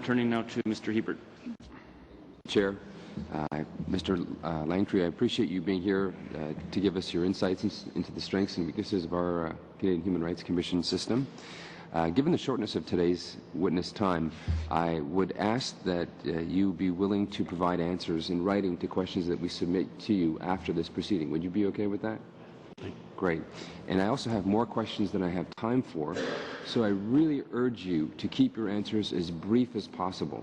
Turning to Mr. Hebert. Chair, Mr. Langtree, I appreciate you being here to give us your insights into the strengths and weaknesses of our Canadian Human Rights Commission system. Given the shortness of today's witness time, I would ask that you be willing to provide answers in writing to questions that we submit to you after this proceeding. Would you be okay with that? Great. And I also have more questions than I have time for, so I really urge you to keep your answers as brief as possible.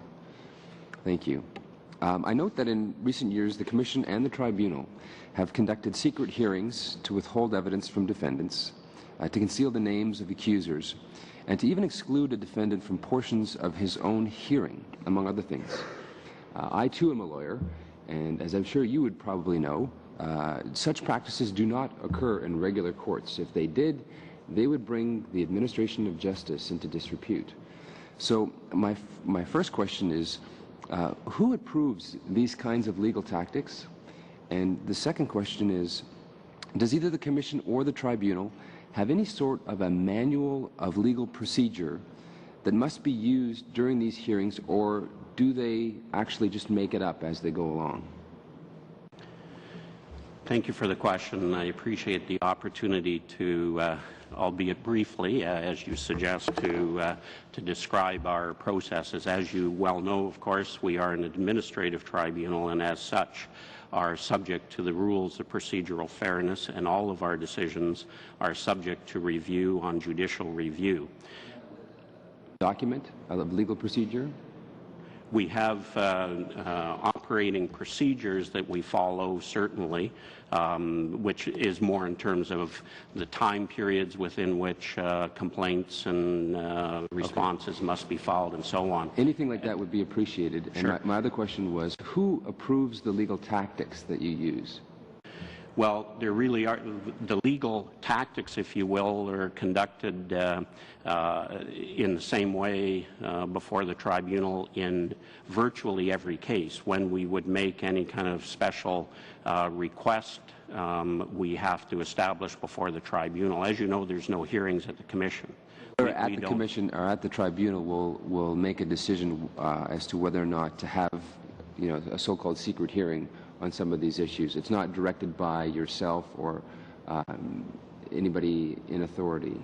Thank you. I note that in recent years, the Commission and the Tribunal have conducted secret hearings to withhold evidence from defendants, to conceal the names of accusers, and to even exclude a defendant from portions of his own hearing, among other things. I, too, am a lawyer, and as I'm sure you would probably know, such practices do not occur in regular courts. If they did, they would bring the administration of justice into disrepute. So my first question is, who approves these kinds of legal tactics? And the second question is, does either the Commission or the Tribunal have any sort of a manual of legal procedure that must be used during these hearings, or do they actually just make it up as they go along? Thank you for the question. I appreciate the opportunity to, albeit briefly, as you suggest, to describe our processes. As you well know, of course, we are an administrative tribunal, and as such are subject to the rules of procedural fairness, and all of our decisions are subject to review on judicial review. Document of legal procedure? We have operating procedures that we follow, certainly, which is more in terms of the time periods within which complaints and responses must be filed and so on. Anything like that would be appreciated. Sure. And my other question was, who approves the legal tactics that you use? Well, there really are. The legal tactics, if you will, are conducted in the same way before the tribunal in virtually every case. When we would make any kind of special request, we have to establish before the tribunal. As you know, there's no hearings at the Commission. At the Commission or at the Tribunal will make a decision as to whether or not to have, a so-called secret hearing on some of these issues. It's not directed by yourself or anybody in authority.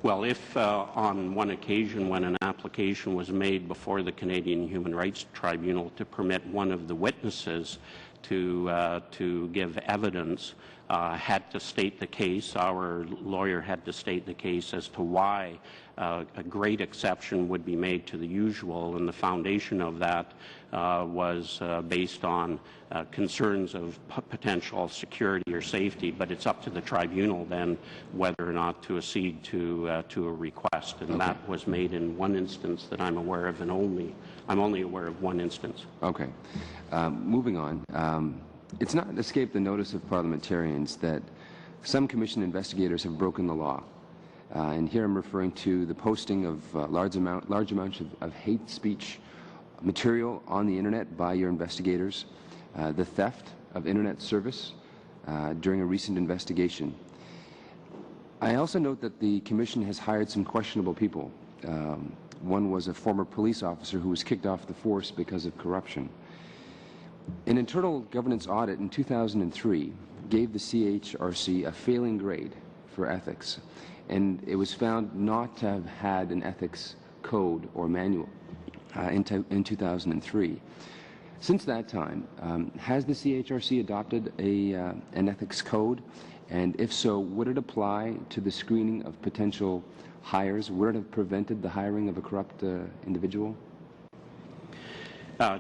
Well, if on one occasion when an application was made before the Canadian Human Rights Tribunal to permit one of the witnesses to give evidence, had to state the case, our lawyer had to state the case as to why a great exception would be made to the usual, and the foundation of that was based on concerns of potential security or safety, but it's up to the tribunal then whether or not to accede to a request, and that was made in one instance that I'm aware of, and I'm only aware of one instance. Okay. Moving on. It's not escaped the notice of parliamentarians that some Commission investigators have broken the law. And here I'm referring to the posting of large amounts of hate speech material on the Internet by your investigators, the theft of Internet service during a recent investigation. I also note that the Commission has hired some questionable people. One was a former police officer who was kicked off the force because of corruption. An internal governance audit in 2003 gave the CHRC a failing grade for ethics, and it was found not to have had an ethics code or manual in 2003. Since that time, has the CHRC adopted an ethics code? And if so, would it apply to the screening of potential hires? Would it have prevented the hiring of a corrupt individual?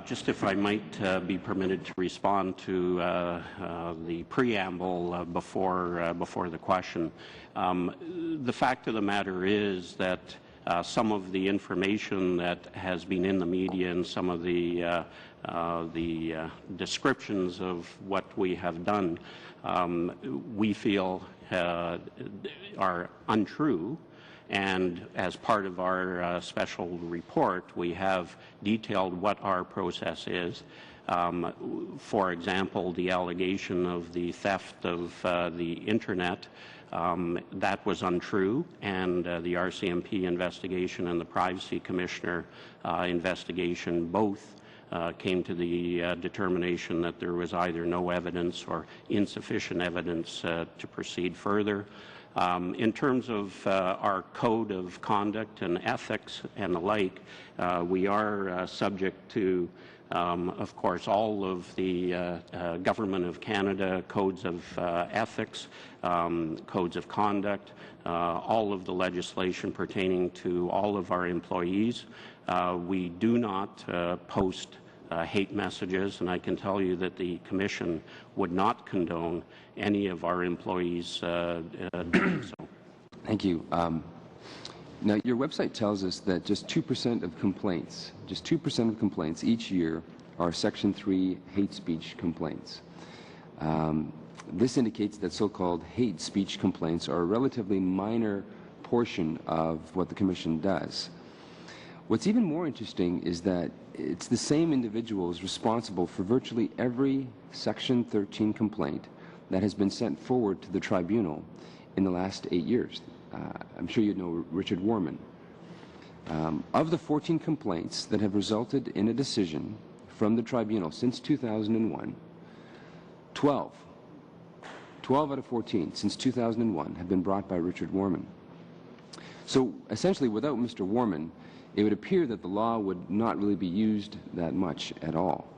Just if I might be permitted to respond to the preamble before the question. The fact of the matter is that some of the information that has been in the media and some of the descriptions of what we have done, we feel are untrue. And as part of our special report, we have detailed what our process is. For example, the allegation of the theft of the Internet That was untrue, and the RCMP investigation and the Privacy Commissioner investigation both came to the determination that there was either no evidence or insufficient evidence to proceed further. In terms of our code of conduct and ethics and the like, we are subject to, of course, all of the Government of Canada codes of ethics, codes of conduct, all of the legislation pertaining to all of our employees. We do not post hate messages, and I can tell you that the Commission would not condone any of our employees doing so. Thank you. Now, your website tells us that just 2% of complaints, each year are Section 3 hate speech complaints. This indicates that so-called hate speech complaints are a relatively minor portion of what the Commission does. What's even more interesting is that it's the same individuals responsible for virtually every Section 13 complaint that has been sent forward to the tribunal in the last 8 years. I'm sure you know Richard Warman. Of the 14 complaints that have resulted in a decision from the tribunal since 2001, 12 out of 14 since 2001 have been brought by Richard Warman. So essentially, without Mr. Warman, it would appear that the law would not really be used that much at all.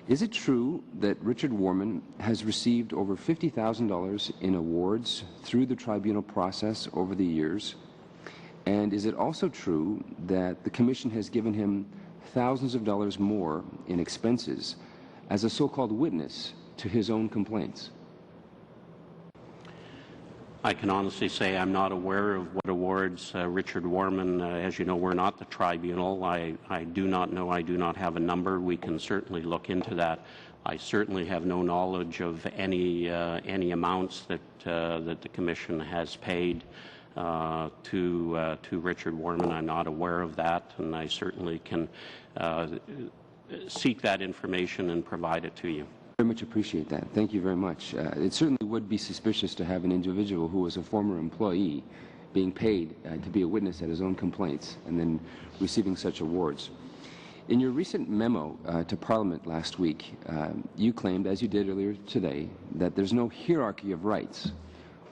Is it true that Richard Warman has received over $50,000 in awards through the tribunal process over the years? And is it also true that the Commission has given him thousands of dollars more in expenses as a so-called witness to his own complaints? I can honestly say I'm not aware of what awards Richard Warman, as you know, we're not the tribunal. I do not know. I do not have a number. We can certainly look into that. I certainly have no knowledge of any amounts that the Commission has paid to Richard Warman. I'm not aware of that, and I certainly can seek that information and provide it to you. Very much appreciate that. Thank you very much. It certainly would be suspicious to have an individual who was a former employee being paid to be a witness at his own complaints and then receiving such awards. In your recent memo to Parliament last week, you claimed, as you did earlier today, that there's no hierarchy of rights,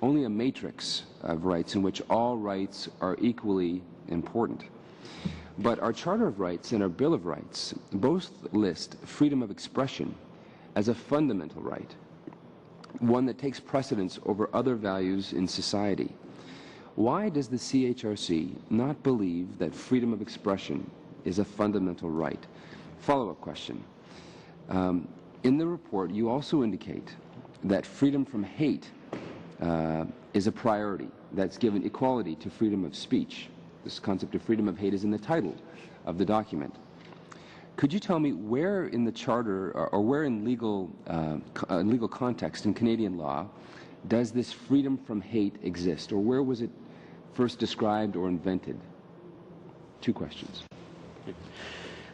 only a matrix of rights in which all rights are equally important. But our Charter of Rights and our Bill of Rights both list freedom of expression as a fundamental right, one that takes precedence over other values in society. Why does the CHRC not believe that freedom of expression is a fundamental right? Follow-up question. In the report, you also indicate that freedom from hate is a priority that's given equality to freedom of speech. This concept of freedom of hate is in the title of the document. Could you tell me where in the Charter or where in legal context in Canadian law does this freedom from hate exist, or where was it first described or invented? Two questions.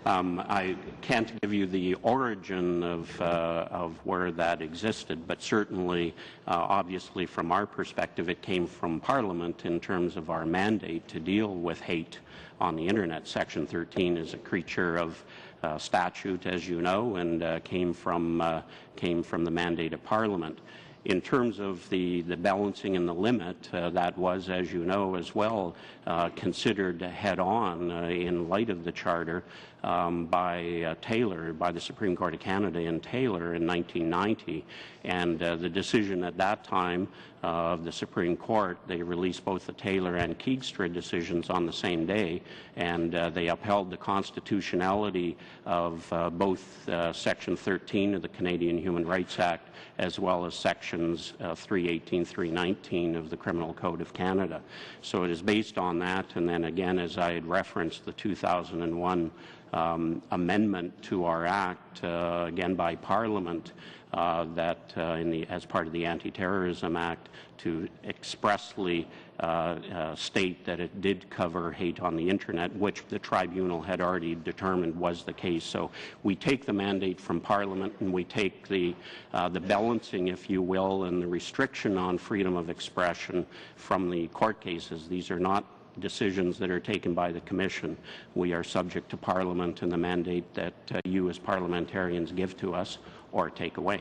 I can't give you the origin of where that existed, but certainly, obviously, from our perspective, it came from Parliament in terms of our mandate to deal with hate on the Internet. Section 13 is a creature of statute, as you know, and came from the mandate of Parliament. In terms of the balancing and the limit, that was, as you know as well, considered head-on in light of the Charter by Taylor, by the Supreme Court of Canada in Taylor in 1990. And the decision at that time of the Supreme Court, they released both the Taylor and Keegstra decisions on the same day, and they upheld the constitutionality of both Section 13 of the Canadian Human Rights Act as well as Sections 318, 319 of the Criminal Code of Canada. So it is based on that, and then again, as I had referenced, the 2001 amendment to our Act, again by Parliament, as part of the Anti-Terrorism Act to expressly state that it did cover hate on the internet, which the tribunal had already determined was the case. So we take the mandate from Parliament, and we take the balancing, if you will, and the restriction on freedom of expression from the court cases. These are not decisions that are taken by the Commission. We are subject to Parliament and the mandate that you as parliamentarians give to us or take away.